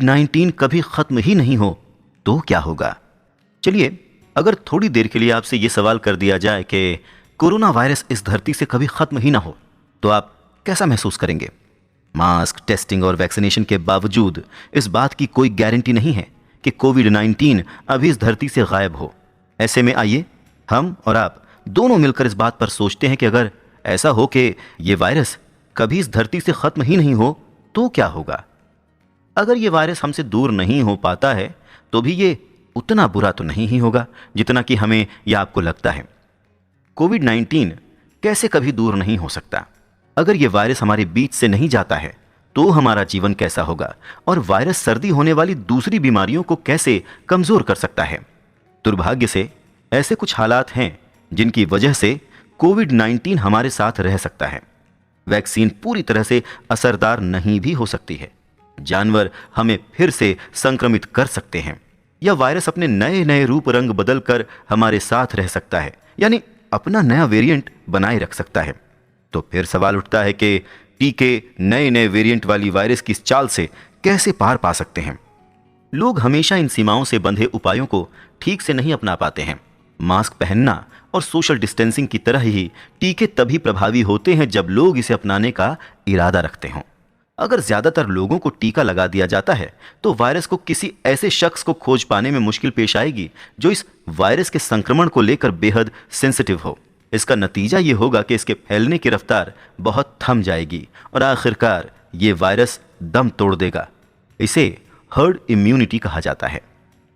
19 कभी खत्म ही नहीं हो तो क्या होगा? चलिए, अगर थोड़ी देर के लिए आपसे यह सवाल कर दिया जाए कि कोरोना वायरस इस धरती से कभी खत्म ही ना हो, तो आप कैसा महसूस करेंगे? मास्क, टेस्टिंग और वैक्सीनेशन के बावजूद इस बात की कोई गारंटी नहीं है कि कोविड-19 अभी इस धरती से गायब हो। ऐसे में आइए हम और आप दोनों मिलकर इस बात पर सोचते हैं कि अगर ऐसा हो कि ये वायरस कभी इस धरती से खत्म ही नहीं हो तो क्या होगा? अगर ये वायरस हमसे दूर नहीं हो पाता है तो भी ये उतना बुरा तो नहीं ही होगा जितना कि हमें या आपको लगता है। कोविड-19 कैसे कभी दूर नहीं हो सकता? अगर ये वायरस हमारे बीच से नहीं जाता है तो हमारा जीवन कैसा होगा और वायरस सर्दी होने वाली दूसरी बीमारियों को कैसे कमजोर कर सकता है? दुर्भाग्य से ऐसे कुछ हालात हैं जिनकी वजह से कोविड-19 हमारे साथ रह सकता है। वैक्सीन पूरी तरह से असरदार नहीं भी हो सकती है। जानवर हमें फिर से संक्रमित कर सकते हैं या वायरस अपने नए नए रूप रंग बदल कर हमारे साथ रह सकता है, यानी अपना नया वेरिएंट बनाए रख सकता है। तो फिर सवाल उठता है कि टीके नए नए वेरिएंट वाली वायरस की इस चाल से कैसे पार पा सकते हैं? लोग हमेशा इन सीमाओं से बंधे उपायों को ठीक से नहीं अपना पाते हैं। मास्क पहनना और सोशल डिस्टेंसिंग की तरह ही टीके तभी प्रभावी होते हैं जब लोग इसे अपनाने का इरादा रखते हों। अगर ज्यादातर लोगों को टीका लगा दिया जाता है तो वायरस को किसी ऐसे शख्स को खोज पाने में मुश्किल पेश आएगी जो इस वायरस के संक्रमण को लेकर बेहद सेंसिटिव हो। इसका नतीजा ये होगा कि इसके फैलने की रफ्तार बहुत थम जाएगी और आखिरकार ये वायरस दम तोड़ देगा। इसे हर्ड इम्यूनिटी कहा जाता है।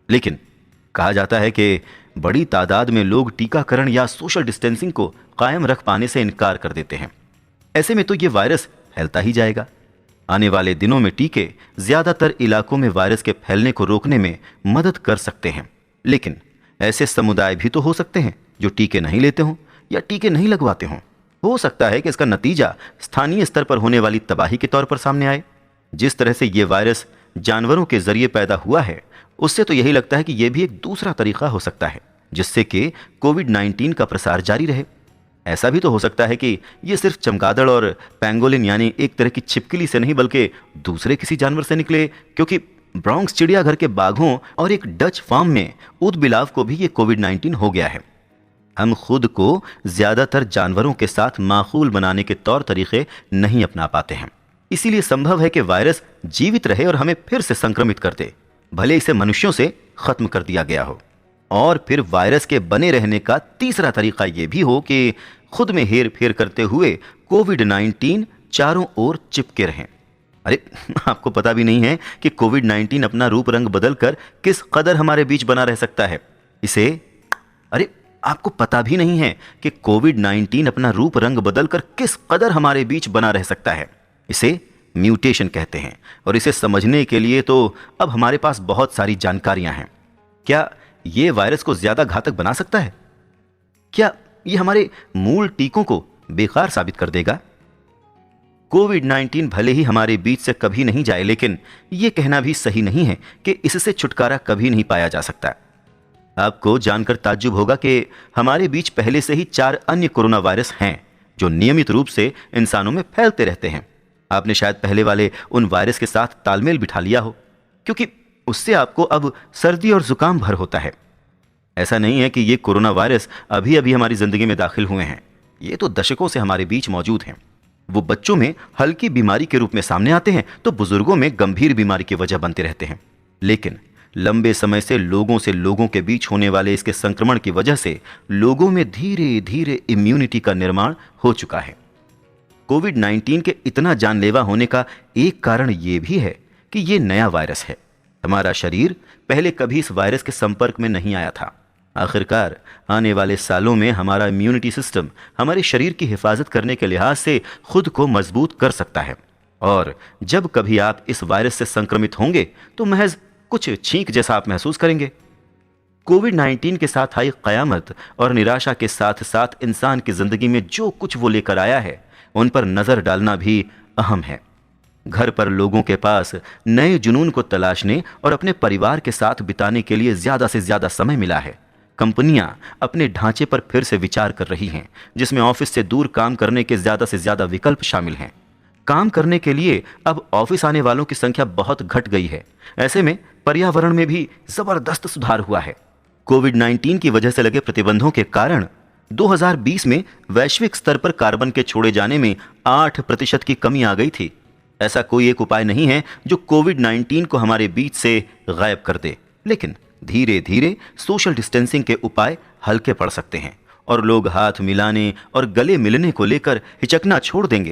लेकिन कहा जाता है कि बड़ी तादाद में लोग टीकाकरण या सोशल डिस्टेंसिंग को कायम रख पाने से इनकार कर देते हैं। ऐसे में तो ये वायरस फैलता ही जाएगा। आने वाले दिनों में टीके ज्यादातर इलाकों में वायरस के फैलने को रोकने में मदद कर सकते हैं, लेकिन ऐसे समुदाय भी तो हो सकते हैं जो टीके नहीं लेते हों या टीके नहीं लगवाते हों। हो सकता है कि इसका नतीजा स्थानीय स्तर पर होने वाली तबाही के तौर पर सामने आए। जिस तरह से यह वायरस जानवरों के जरिए पैदा हुआ है, उससे तो यही लगता है कि यह भी एक दूसरा तरीका हो सकता है जिससे कि कोविड-19 का प्रसार जारी रहे। ऐसा भी तो हो सकता है कि यह सिर्फ चमगादड़ और पैंगोलिन यानी एक तरह की छिपकली से नहीं बल्कि दूसरे किसी जानवर से निकले, क्योंकि ब्रोंक्स चिड़ियाघर के बाघों और एक डच फार्म में ऊदबिलाव को भी ये कोविड-19 हो गया है। हम खुद को ज्यादातर जानवरों के साथ माखूल बनाने के तौर तरीके नहीं अपना पाते हैं। इसीलिए संभव है कि वायरस जीवित रहे और हमें फिर से संक्रमित कर दे, भले इसे मनुष्यों से खत्म कर दिया गया हो। और फिर वायरस के बने रहने का तीसरा तरीका यह भी हो कि खुद में हेर फेर करते हुए कोविड-19 चारों ओर चिपके रहें। अरे आपको पता भी नहीं है कि कोविड-19 अपना रूप रंग बदलकर किस कदर हमारे बीच बना रह सकता है। अरे आपको पता भी नहीं है कि कोविड-19 अपना रूप रंग बदलकर किस कदर हमारे बीच बना रह सकता है। इसे म्यूटेशन कहते हैं और इसे समझने के लिए तो अब हमारे पास बहुत सारी जानकारियां हैं। क्या यह वायरस को ज्यादा घातक बना सकता है? क्या यह हमारे मूल टीकों को बेकार साबित कर देगा? कोविड-19 भले ही हमारे बीच से कभी नहीं जाए, लेकिन यह कहना भी सही नहीं है कि इससे छुटकारा कभी नहीं पाया जा सकता। आपको जानकर ताज्जुब होगा कि हमारे बीच पहले से ही 4 अन्य कोरोना वायरस हैं जो नियमित रूप से इंसानों में फैलते रहते हैं। आपने शायद पहले वाले उन वायरस के साथ तालमेल बिठा लिया हो, क्योंकि उससे आपको अब सर्दी और जुकाम भर होता है। ऐसा नहीं है कि ये कोरोना वायरस अभी अभी हमारी जिंदगी में दाखिल हुए हैं। ये तो दशकों से हमारे बीच मौजूद हैं। वो बच्चों में हल्की बीमारी के रूप में सामने आते हैं तो बुजुर्गों में गंभीर बीमारी की वजह बनते रहते हैं। लेकिन लंबे समय से लोगों के बीच होने वाले इसके संक्रमण की वजह से लोगों में धीरे धीरे इम्यूनिटी का निर्माण हो चुका है। कोविड-19 के इतना जानलेवा होने का एक कारण यह भी है कि यह नया वायरस है। हमारा शरीर पहले कभी इस वायरस के संपर्क में नहीं आया था। आखिरकार आने वाले सालों में हमारा इम्यूनिटी सिस्टम हमारे शरीर की हिफाजत करने के लिहाज से खुद को मजबूत कर सकता है, और जब कभी आप इस वायरस से संक्रमित होंगे तो महज कुछ छींक जैसा आप महसूस करेंगे। कोविड-19 के साथ आई कयामत और निराशा के साथ साथ इंसान की जिंदगी में जो कुछ वो लेकर आया है उन पर नजर डालना भी अहम है। घर पर लोगों के पास नए जुनून को तलाशने और अपने परिवार के साथ बिताने के लिए ज्यादा से ज्यादा समय मिला है। कंपनियां अपने ढांचे पर फिर से विचार कर रही हैं, जिसमें ऑफिस से दूर काम करने के ज्यादा से ज्यादा विकल्प शामिल हैं। काम करने के लिए अब ऑफिस आने वालों की संख्या बहुत घट गई है। ऐसे में पर्यावरण में भी जबरदस्त सुधार हुआ है। कोविड-19 की वजह से लगे प्रतिबंधों के कारण 2020 में वैश्विक स्तर पर कार्बन के छोड़े जाने में 8% की कमी आ गई थी। ऐसा कोई एक उपाय नहीं है जो कोविड-19 को हमारे बीच से गायब कर दे, लेकिन धीरे धीरे सोशल डिस्टेंसिंग के उपाय हल्के पड़ सकते हैं और लोग हाथ मिलाने और गले मिलने को लेकर हिचकना छोड़ देंगे।